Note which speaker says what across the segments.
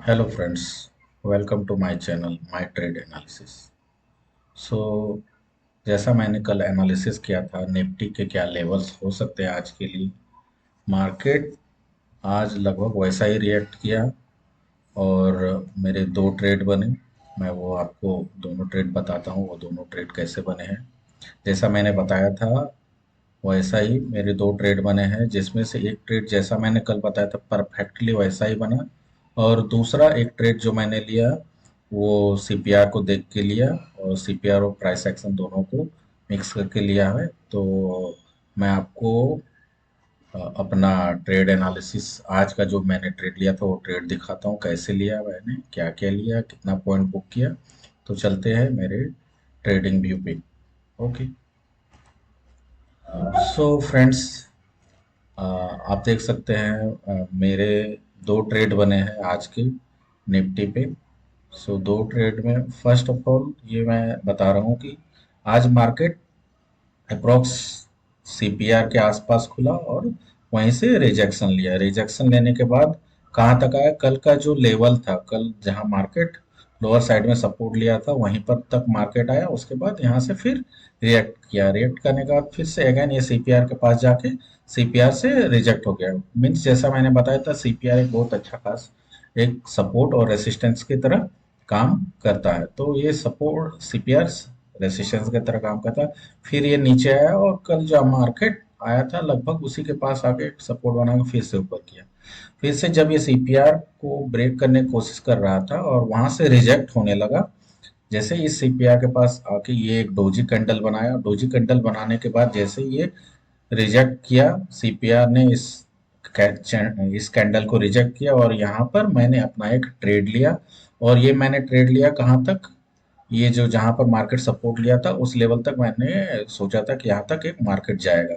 Speaker 1: Hello friends, welcome to my channel my trade analysis. So जैसा मैंने कल analysis किया था निफ्टी के क्या लेवल्स हो सकते हैं आज के लिए। मार्केट आज लगभग वैसा ही रिएक्ट किया और मेरे दो ट्रेड बने। मैं वो आपको दोनों ट्रेड बताता हूँ, वो दोनों ट्रेड कैसे बने हैं। जैसा मैंने बताया था वैसा ही मेरे दो ट्रेड बने हैं, जिसमें से एक ट्रेड जैसा मैंने कल बताया था परफेक्टली वैसा ही बना, और दूसरा एक ट्रेड जो मैंने लिया वो सीपीआर को देख के लिया, और सीपीआर और प्राइस एक्शन दोनों को मिक्स करके लिया है। तो मैं आपको अपना ट्रेड एनालिसिस आज का जो मैंने ट्रेड लिया था वो ट्रेड दिखाता हूँ, कैसे लिया मैंने, क्या क्या लिया, कितना पॉइंट बुक किया। तो चलते हैं मेरे ट्रेडिंग व्यू पे। ओके, सो फ्रेंड्स, आप देख सकते हैं मेरे दो ट्रेड बने हैं आज के निफ्टी पे। सो दो ट्रेड में फर्स्ट ऑफ ऑल ये मैं बता रहा हूँ कि आज मार्केट अप्रोक्स सीपीआर के आसपास खुला और वहीं से रिजेक्शन लिया। रिजेक्शन लेने के बाद कहाँ तक आया, कल का जो लेवल था, कल जहाँ मार्केट लोअर साइड में सपोर्ट लिया था वहीं पर तक मार्केट आया। उसके बाद यहाँ से फिर रिएक्ट किया, रिएक्ट करने के बाद फिर से अगेन ये सीपीआर के पास जाके सीपीआर से रिजेक्ट हो गया। मीन्स जैसा मैंने बताया था सीपीआर एक बहुत अच्छा खास एक सपोर्ट और रेसिस्टेंस की तरह काम करता है। तो ये सपोर्ट सीपीआर रेसिस्टेंस की तरह काम करता है। फिर ये नीचे आया और कल जो मार्केट आया था लगभग उसी के पास आके सपोर्ट बना के फिर से ऊपर किया। फिर से जब ये सीपीआर को ब्रेक करने की कोशिश कर रहा था और वहां से रिजेक्ट होने लगा, जैसे इस सीपीआर के पास आके ये एक डोजी कैंडल बनाया। डोजी कैंडल बनाने के बाद जैसे ये रिजेक्ट किया, सीपीआर ने इस कैंडल को रिजेक्ट किया, और यहाँ पर मैंने अपना एक ट्रेड लिया। और ये मैंने ट्रेड लिया कहाँ तक, ये जो जहाँ पर मार्केट सपोर्ट लिया था उस लेवल तक मैंने सोचा था कि यहाँ तक एक मार्केट जाएगा।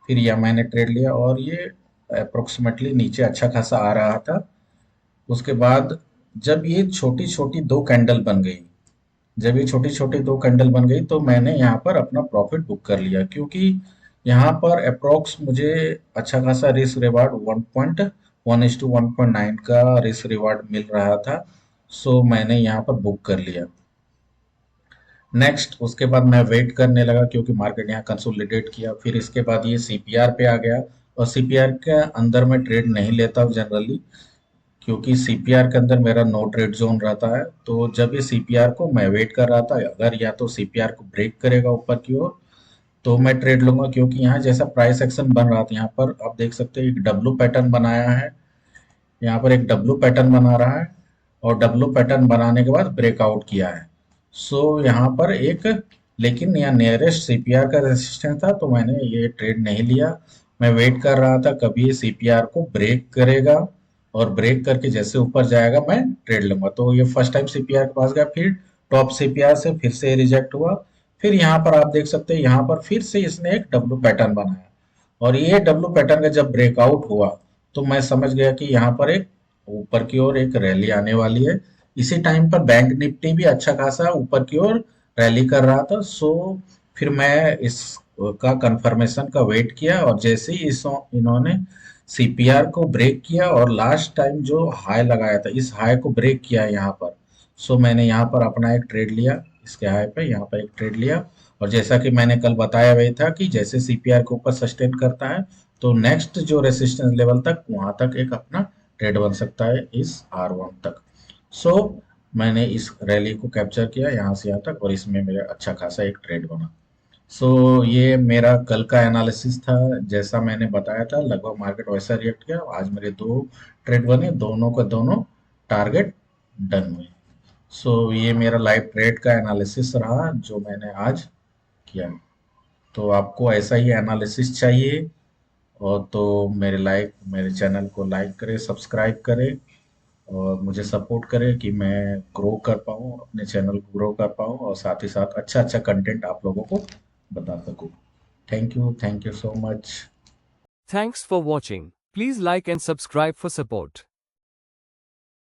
Speaker 1: फिर यह मैंने ट्रेड लिया और ये अप्रोक्सीमेटली नीचे अच्छा खासा आ रहा था। उसके बाद जब ये छोटी छोटी दो कैंडल बन गई, जब ये छोटी छोटी दो कैंडल बन गई तो मैंने यहाँ पर अपना प्रॉफिट बुक कर लिया, क्योंकि यहाँ पर अप्रोक्स मुझे अच्छा खासा रिस्क रिवार्ड 1.1:1.9 का रिस्क रिवार्ड मिल रहा था। सो मैंने यहाँ पर बुक कर लिया। नेक्स्ट उसके बाद मैं वेट करने लगा क्योंकि मार्केट यहाँ कंसोलिडेट किया। फिर इसके बाद ये सीपीआर पे आ गया, और सीपीआर के अंदर मैं ट्रेड नहीं लेता हूँ जनरली, क्योंकि सीपीआर के अंदर मेरा नो ट्रेड जोन रहता है। तो जब ये सीपीआर को मैं वेट कर रहा था, अगर या तो सीपीआर को ब्रेक करेगा ऊपर की ओर तो मैं ट्रेड लूंगा, क्योंकि यहाँ जैसा प्राइस एक्शन बन रहा था यहाँ पर आप देख सकते हैं एक डब्लू पैटर्न बनाया है। यहाँ पर एक डब्लू पैटर्न बना रहा है और डब्लू पैटर्न बनाने के बाद ब्रेकआउट किया है। सो यहाँ पर एक, लेकिन यहाँ नियरेस्ट सीपीआर का रेजिस्टेंस था तो मैंने ये ट्रेड नहीं लिया। मैं वेट कर रहा था कभी ये सीपीआर को ब्रेक करेगा, और ब्रेक करके जैसे ऊपर जाएगा मैं ट्रेड लूंगा। तो ये फर्स्ट टाइम सीपीआर के पास गया, फिर टॉप सीपीआर से फिर से रिजेक्ट हुआ। फिर यहाँ पर आप देख सकते हैं यहाँ पर फिर से इसने एक डब्लू पैटर्न बनाया, और ये डब्लू पैटर्न का जब ब्रेकआउट हुआ तो मैं समझ गया कि यहाँ पर एक ऊपर की ओर एक रैली आने वाली है। इसी टाइम पर बैंक निफ्टी भी अच्छा खासा ऊपर की ओर रैली कर रहा था। सो फिर मैं इस का कंफर्मेशन का वेट किया, और जैसे ही इन्होंने सीपीआर को ब्रेक किया और लास्ट टाइम जो हाई लगाया था इस हाई को ब्रेक किया यहाँ पर, सो मैंने यहाँ पर अपना एक ट्रेड लिया, इसके हाई पे यहाँ पर एक ट्रेड लिया। और जैसा कि मैंने कल बताया वही था कि जैसे सीपीआर के ऊपर सस्टेन करता है तो नेक्स्ट जो रेसिस्टेंस लेवल तक वहां तक एक अपना ट्रेड बन सकता है इस R1 तक। सो मैंने इस रैली को कैप्चर किया यहाँ से यहाँ तक, और इसमें मेरा अच्छा खासा एक ट्रेड बना। सो ये मेरा कल का एनालिसिस था, जैसा मैंने बताया था लगभग मार्केट वैसा रिएक्ट किया। आज मेरे दो ट्रेड बने, दोनों का दोनों टारगेट डन हुए। सो ये मेरा लाइव ट्रेड का एनालिसिस रहा जो मैंने आज किया। तो आपको ऐसा ही एनालिसिस चाहिए और तो मेरे चैनल को लाइक करें, सब्सक्राइब करें, और मुझे सपोर्ट करें कि मैं ग्रो कर पाऊँ, अपने चैनल को ग्रो कर पाऊँ, और साथ ही साथ अच्छा अच्छा कंटेंट आप लोगों को बता सकूँ। Thank you so much.
Speaker 2: Thanks for watching. Please like and subscribe for support.